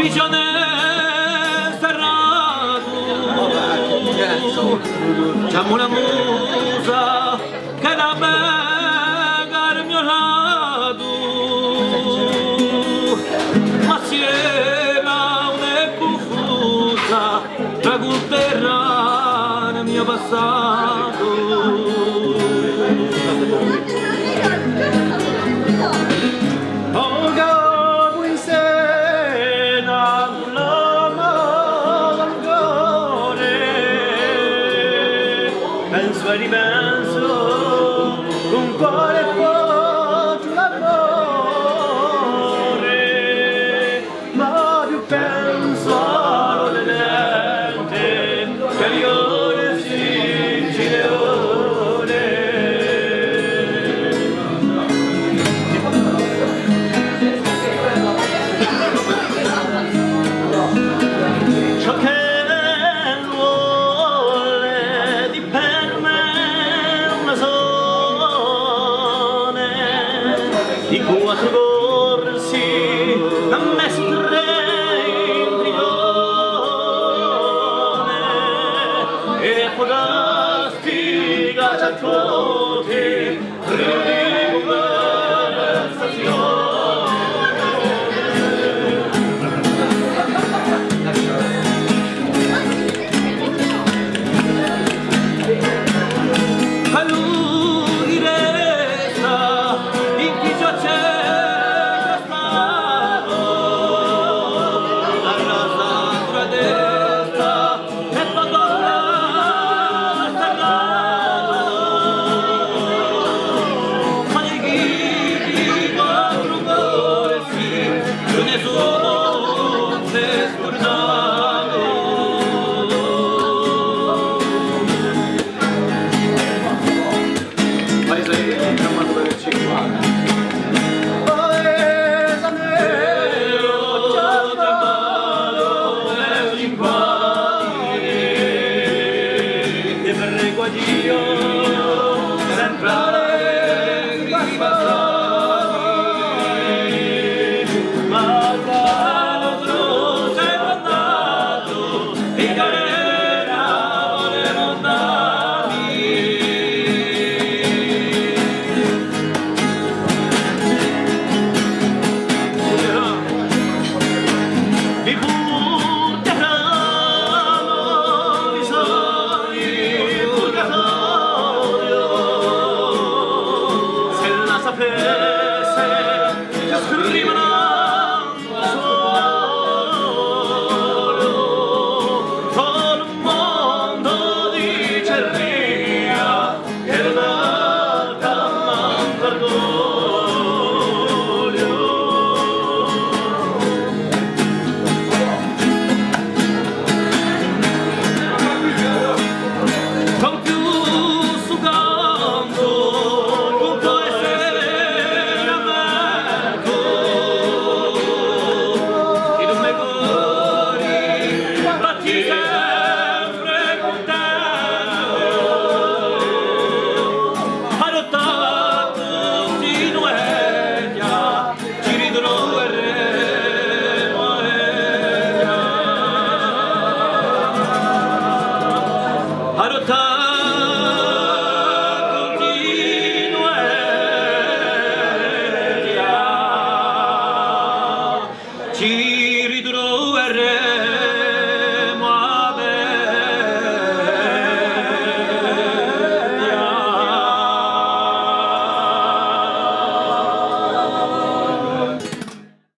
prigione serrato, c'è una musa che da bega al mio lato, ma si era una confusa tra col terra nel mio passato. Penso e ripenso con cuore forte l'amore, ma più penso alle lente che rione si gireone. Ciò che di quattro corsi a mestre in prigione e podasti gacciatori di conversazione. Dio sempre allegri passati, ma l'altro sei mandato in galera le lontani. Mi porteranno i sogni sapesse che scrivono solo con un mondo di cerria che non ha manca d'olio. Con più sugando Ci